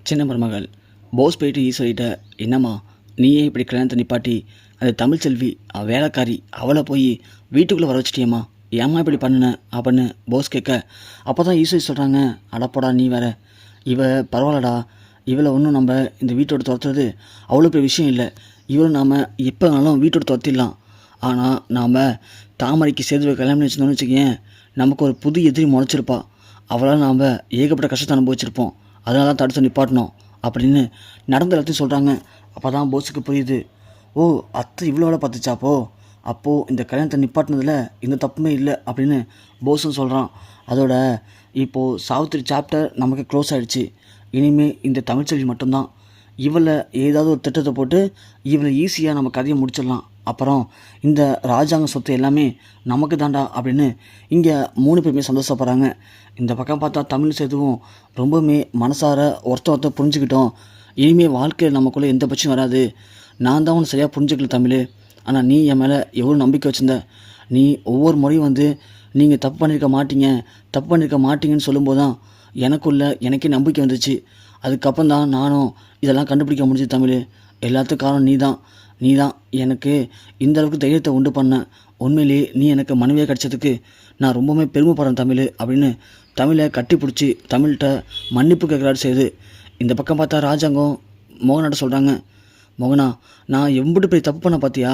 சின்ன மருமகள் போஸ் போயிட்டு ஈஸ்வரிட்ட, என்னம்மா நீயே இப்படி கல்யாணத்தை நிப்பாட்டி அந்த தமிழ்ச்செல்வி வேலைக்காரி அவளை போய் வீட்டுக்குள்ளே வர வச்சிட்டியம்மா, ஏம்மா இப்படி பண்ணுன அப்படின்னு போஸ் கேட்க, அப்போ தான் ஈஸ்வரி சொல்கிறாங்க, அடப்போடா நீ வேற, இவ பரவாயில்லடா, இவளை ஒன்றும் நம்ம இந்த வீட்டோட துரத்துறது அவ்வளோ பெரிய விஷயம் இல்லை, இவளை நாம் எப்போ வேணாலும் வீட்டோட துரத்திடலாம். ஆனால் நாம் தாமரைக்கு சேதுவை கல்யாணம் பண்ணி வச்சுருந்தோம்னு வச்சுக்கேன், நமக்கு ஒரு புது எதிரி முளைச்சிருப்பா, அவளால் நாம் ஏகப்பட்ட கஷ்டத்தை அனுபவிச்சிருப்போம், அதனால தான் தடுத்து நிப்பாட்டணும் அப்படின்னு நடந்த எல்லாத்தையும் சொல்கிறாங்க. அப்போ தான் போஸுக்கு புரியுது, ஓ அத்தை இவ்வளோ வேலை பார்த்துச்சாப்போ, அப்போது இந்த கல்யாணத்தை நிப்பாட்டினதில் எந்த தப்புமே இல்லை அப்படின்னு போஸும் சொல்கிறான். அதோட இப்போது சாவித்திரி சாப்டர் நமக்கு க்ளோஸ் ஆகிடுச்சு, இனிமேல் இந்த தமிழ்ச்செல்வி மட்டும்தான், இவளை ஏதாவது ஒரு திட்டத்தை போட்டு இவளை ஈஸியாக நம்ம கதையை முடிச்சிடலாம், அப்புறம் இந்த ராஜாங்க சொத்து எல்லாமே நமக்கு தாண்டா அப்படின்னு இங்கே 3 பேருமே சந்தோஷப்படுறாங்க. இந்த பக்கம் பார்த்தா தமிழ் சேதுவும் ரொம்பவுமே மனசார ஒருத்த புரிஞ்சுக்கிட்டோம், இனிமேல் வாழ்க்கையில் நமக்குள்ளே எந்த பட்சம் வராது, நான் தான் ஒன்று சரியாக புரிஞ்சுக்கல தமிழ், ஆனால் நீ என் மேலே எவ்வளோ நம்பிக்கை வச்சுருந்த, நீ ஒவ்வொரு முறையும் நீங்கள் தப்பு பண்ணியிருக்க மாட்டீங்கன்னு சொல்லும்போது தான் எனக்கே நம்பிக்கை வந்துச்சு, அதுக்கப்புறம் தான் நானும் இதெல்லாம் கண்டுபிடிக்க முடிஞ்சது தமிழ், எல்லாத்துக்கும் காரணம் நீ தான் எனக்கு இந்த அளவுக்கு தைரியத்தை உண்டு பண்ண, உண்மையிலே நீ எனக்கு மனைவியாக கிடச்சதுக்கு நான் ரொம்பவுமே பெருமைப்படுறேன் தமிழ் அப்படின்னு தமிழை கட்டி பிடிச்சி தமிழ்கிட்ட மன்னிப்பு கேட்குறாரு சேது. இந்த பக்கம் பார்த்தா ராஜாங்கம் மோகனாட்ட சொல்கிறாங்க, மோகனா நான் எம்பிட்டு போய் தப்பு பண்ண பார்த்தியா,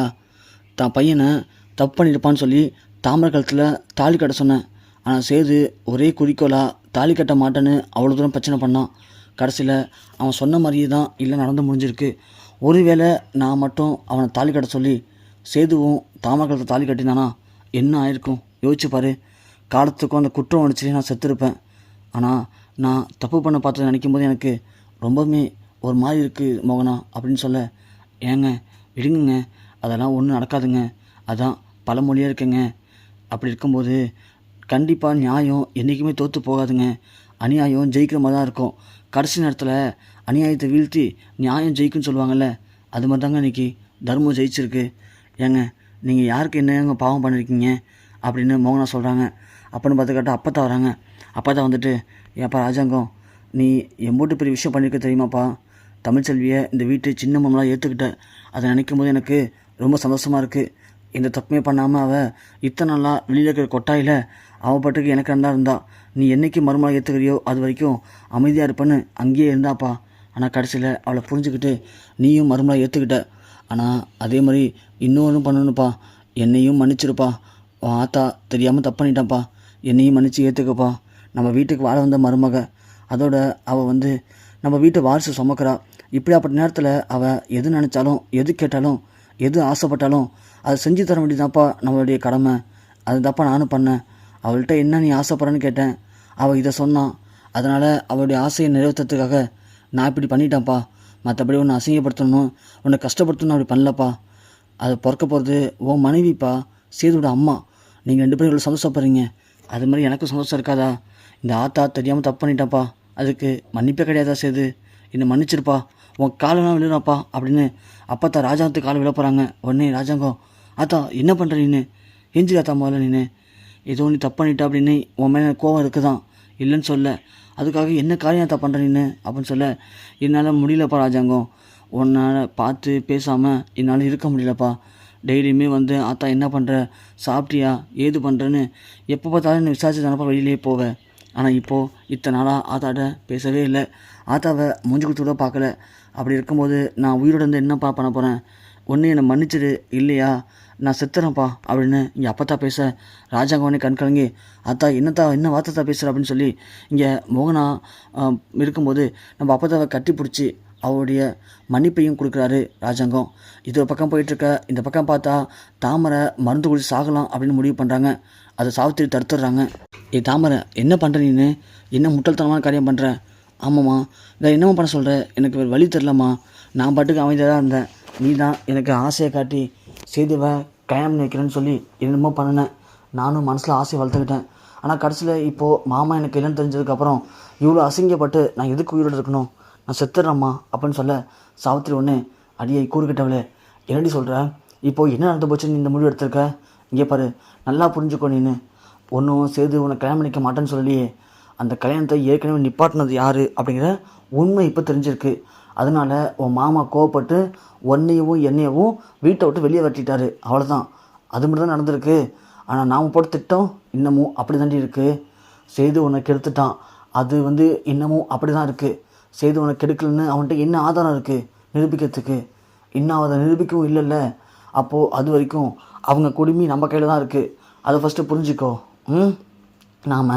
தான் பையனை தப்பு பண்ணியிருப்பான்னு சொல்லி தாமரை கழுத்தில் தாலி கட்ட சொன்னேன், ஆனால் சேது ஒரே குறிக்கோளாக தாலி கட்ட மாட்டேன்னு அவ்வளோ தூரம் பிரச்சனை பண்ணான், கடைசியில் அவன் சொன்ன மாதிரியே தான் இல்லை நடந்து முடிஞ்சிருக்கு, ஒருவேளை நான் மட்டும் அவனை தாலி கட்ட சொல்லி சேதுவும் தாமரை கழுத்தில் தாலி கட்டினானா என்ன ஆயிருக்கும் யோசிச்சு பாரு, காலத்துக்கும் அந்த குற்றம் அடிச்சு நான் செத்துருப்பேன், ஆனால் நான் தப்பு பண்ண பார்த்து நினைக்கும் போது எனக்கு ரொம்பவுமே ஒரு மாதிரி இருக்குது மோகனா அப்படின்னு சொல்ல, ஏங்க விடுங்குங்க, அதெல்லாம் ஒன்றும் நடக்காதுங்க, அதான் பழமொழியாக இருக்குங்க, அப்படி இருக்கும்போது கண்டிப்பாக நியாயம் என்றைக்குமே தோற்று போகாதுங்க, அநியாயம் ஜெயிக்கிற மாதிரி தான் இருக்கும், கடைசி நேரத்தில் அநியாயத்தை வீழ்த்தி நியாயம் ஜெயிக்குன்னு சொல்லுவாங்கள்ல, அது மாதிரி தாங்க இன்றைக்கி தர்மம் ஜெயிச்சிருக்கு, ஏங்க நீங்கள் யாருக்கு என்னங்க பாவம் பண்ணியிருக்கீங்க அப்படின்னு மோகனா சொல்கிறாங்க. அப்போன்னு பார்த்துக்கிட்டா அப்போ தான் வராங்க. அப்போ தான் வந்துட்டு, ஏப்பா ராஜாங்கம் நீ எம்போட்டு பெரிய விஷயம் பண்ணியிருக்க தெரியுமாப்பா, தமிழ்ச்செல்வியை இந்த வீட்டு சின்ன மம்மளாக ஏற்றுக்கிட்ட, அதை நினைக்கும் போது எனக்கு ரொம்ப சந்தோஷமாக இருக்குது, எந்த தப்புமே பண்ணாமல் அவள் இத்தனை நாளாக வெளியில் இருக்கிற கொட்டாயில் அவள் பாட்டுக்கு எனக்கு ரெண்டா இருந்தா, நீ என்றைக்கு மருமகளை ஏற்றுக்கிறியோ அது வரைக்கும் அமைதியாக இருப்பேன்னு அங்கேயே இருந்தாப்பா, ஆனால் கடைசியில் அவளை புரிஞ்சுக்கிட்டு நீயும் மருமலை ஏற்றுக்கிட்ட, ஆனால் அதே மாதிரி இன்னொன்று பண்ணணுப்பா, என்னையும் மன்னிச்சிருப்பா, உன் ஆத்தா தெரியாமல் தப்பு பண்ணிட்டான்ப்பா, என்னையும் மன்னிச்சு ஏற்றுக்கப்பா, நம்ம வீட்டுக்கு வாழ வந்த மருமக, அதோட அவள் நம்ம வீட்டை வாரிசு சுமக்கிறா, இப்படியாப்பட்ட நேரத்தில் அவள் எது நினச்சாலும் எது கேட்டாலும் எது ஆசைப்பட்டாலும் அதை செஞ்சு தர வேண்டியதாப்பா நம்மளுடைய கடமை, அதுதாப்பா நானும் பண்ணேன், அவள்கிட்ட என்ன நீ ஆசைப்படுறேன்னு கேட்டேன், அவள் இதை சொன்னான், அதனால் அவளுடைய ஆசையை நிறைவேற்றத்துக்காக நான் இப்படி பண்ணிட்டேன்ப்பா, மற்றபடி உன்னை அசிங்கப்படுத்தணும் உன்னை கஷ்டப்படுத்தணும் அப்படி பண்ணலப்பா, அது பிறக்க போகிறது உன் மனைவிப்பா, சேதுவோட அம்மா, நீங்கள் 2 பேரும் இவ்வளோ சந்தோஷப்படுறீங்க, அது மாதிரி எனக்கும் சந்தோஷம் இருக்காதா, இந்த ஆத்தா தெரியாமல் தப்பு பண்ணிட்டான்ப்பா, அதுக்கு மன்னிப்பே கிடையாதா சேது, என்னை மன்னிச்சிருப்பா, உன் காலெல்லாம் விழுறாப்பா அப்படின்னு அப்பத்தா ராஜாங்கத்துக்கு காலை விழ போகிறாங்க. உடனே ராஜாங்கம், ஆத்தா என்ன பண்ணுற நீனு, எஞ்சி ஆத்தா முதல்ல நீனு, ஏதோ நீ தப்பு பண்ணிட்டா அப்படின்னு உன் மேலே கோவம் இருக்குதான், இல்லைன்னு சொல்ல, அதுக்காக என்ன காரியம் தப்பு பண்ணுற நீனு அப்படின்னு சொல்ல, என்னால் முடியலப்பா ராஜாங்கம், உன்னால் பார்த்து பேசாமல் என்னால் இருக்க முடியலப்பா, டெய்லியுமே ஆத்தா என்ன பண்ணுற, சாப்பிட்டியா, ஏது பண்ணுறேன்னு எப்போ பார்த்தாலும் நீ விசாரிச்சு தானப்பா வெளியிலே போவேன், ஆனால் இப்போது இத்தனை நாளாக ஆத்தாட்ட பேசவே இல்லை, ஆத்தாவை மூஞ்சி கொடுத்து கூட பார்க்கல, அப்படி இருக்கும்போது நான் உயிரோடு என்னப்பா பண்ண போகிறேன், ஒன்று என்னை மன்னிச்சிடு, இல்லையா நான் செத்துறேன்ப்பா அப்படின்னு இங்கே அப்பத்தா பேச, ராஜாங்கவனே கண் கலங்கி, ஆத்தா என்ன வார்த்தா பேசுகிற அப்படின்னு சொல்லி இங்கே மோகனா இருக்கும்போது நம்ம அப்பத்தாவை கட்டி பிடிச்சி அவருடைய மன்னிப்பையும் கொடுக்குறாரு ராஜாங்கம். இது ஒரு பக்கம் போயிட்டுருக்க, இந்த பக்கம் பார்த்தா தாமரை மருந்து குடிச்சு சாகலாம் அப்படின்னு முடிவு பண்ணுறாங்க, அதை சாவித்திரி தடுத்துடுறாங்க. தாமரை என்ன பண்ணுற நீனு, என்ன முட்டாள்தனமான காரியம் பண்ணுற, ஆமாம்மா வேறு என்னம்மா பண்ண சொல்கிற, எனக்கு வேறு வழி தெரிலம்மா, நான் பாட்டுக்கு அமைதியாக தான் இருந்தேன், நீ தான் எனக்கு ஆசையை காட்டி சேதுவை கல்யாணம் வைக்கிறேன்னு சொல்லி என்னமோ பண்ணினேன், நானும் மனசில் ஆசையை வளர்த்துக்கிட்டேன், ஆனால் கடைசியில் இப்போது மாமா எனக்கு இல்லைன்னு தெரிஞ்சதுக்கப்புறம் இவ்வளோ அசிங்கப்பட்டு நான் எதுக்கு உயிரோடு இருக்கணும், நான் செத்துடுறேம்மா அப்படின்னு சொல்ல, சாவித்திரி ஒன்று, அடியை கூறுகிட்டவளே என்னடி சொல்கிற, இப்போது என்ன நடந்து போச்சுன்னு இந்த முடிவு எடுத்திருக்க, இங்கே பாரு நல்லா புரிஞ்சுக்கோ, நீனு ஒன்றும் சேது உன்னை கல்யாணம் பண்ணிக்க மாட்டேன்னு சொல்லலையே, அந்த கல்யாணத்தை ஏற்கனவே நிப்பாட்டினது யார் அப்படிங்கிற உண்மை இப்போ தெரிஞ்சிருக்கு. அதனால உன் மாமா கோவப்பட்டு உன்னையவும் என்னையவும் வீட்டை விட்டு வெளியே வரட்டிட்டாரு. அவ்வளோதான். அது மட்டும் தான் நடந்திருக்கு. ஆனால் நாம் போட்ட திட்டம் இன்னமும் அப்படி தாண்டி இருக்குது. செய்து உன்னை கெடுத்துட்டான். அது இன்னமும் அப்படி தான் இருக்குது. செய்து உன்னை கெடுக்கலன்னு அவன்கிட்ட என்ன ஆதாரம் இருக்குது நிரூபிக்கிறதுக்கு? இன்னும் அதை நிரூபிக்கவும் இல்லைல்ல. அப்போது அது வரைக்கும் அவங்க குடுமி நம்ம கையில் தான் இருக்குது. அதை ஃபஸ்ட்டு புரிஞ்சுக்கோ. நாம்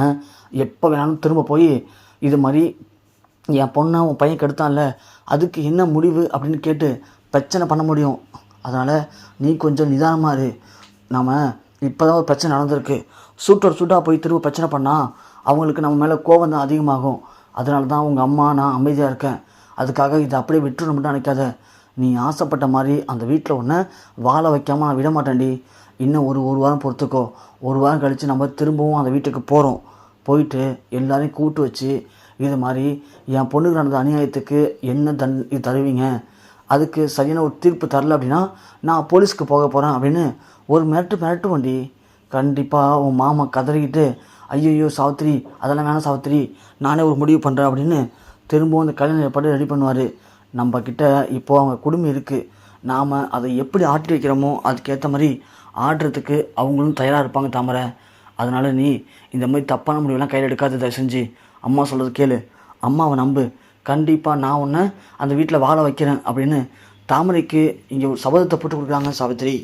எப்போ வேணாலும் திரும்ப போய் இது மாதிரி என் பொண்ணை உன் பையன் கெடுத்தான்ல, அதுக்கு என்ன முடிவு அப்படின்னு கேட்டு பிரச்சனை பண்ண முடியும். அதனால் நீ கொஞ்சம் நிதானமாக இரு. நாம் இப்போ தான் ஒரு பிரச்சனை நடந்திருக்கு. சூட்டோட சூட்டாக போய் திரும்ப பிரச்சனை பண்ணால் அவங்களுக்கு நம்ம மேலே கோபம் தான் அதிகமாகும். அதனால தான் உங்கள் அம்மா நான் அமைதியாக இருக்கேன். அதுக்காக இதை அப்படியே விட்டுற மட்டும் நினைக்காத. நீ ஆசைப்பட்ட மாதிரி அந்த வீட்டில் ஒன்றை வாழ வைக்காமல் நான் விட மாட்டேன்டி. இன்னும் ஒரு வாரம் பொறுத்துக்கோ. ஒரு வாரம் கழித்து நம்ம திரும்பவும் அந்த வீட்டுக்கு போகிறோம். போயிட்டு எல்லாரையும் கூட்டு வச்சு இது மாதிரி என் பொண்ணுக்கு நடந்த அநியாயத்துக்கு என்ன இது தருவீங்க, அதுக்கு சரியான ஒரு தீர்ப்பு தரல அப்படின்னா நான் போலீஸ்க்கு போக போகிறேன் அப்படின்னு ஒரு மிரட்டு வண்டி. கண்டிப்பாக உன் மாமா கதறிக்கிட்டு ஐயோ சாவித்திரி அதெல்லாம் வேணாம் சாவித்திரி, நானே ஒரு முடிவு பண்ணுறேன் அப்படின்னு திரும்பவும் அந்த கல்யாண ஏற்பாடு ரெடி பண்ணுவார். நம்மக்கிட்ட இப்போது அவங்க குடும்பம் இருக்குது. நாம் அதை எப்படி ஆட்டி வைக்கிறோமோ அதுக்கேற்ற மாதிரி ஆடுறதுக்கு அவங்களும் தயாராக இருப்பாங்க தாமரை. அதனால் நீ இந்த மாதிரி தப்பான முடிவெல்லாம் கையில் எடுக்காத. தயவு செஞ்சு அம்மா சொல்கிறது கேளு. அம்மாவை நம்பு. கண்டிப்பாக நான் உன்னை அந்த வீட்டில் வாழ வைக்கிறேன் அப்படின்னு தாமரைக்கு இங்கே ஒரு சபதத்தை போட்டு கொடுக்குறாங்க சாவித்திரி.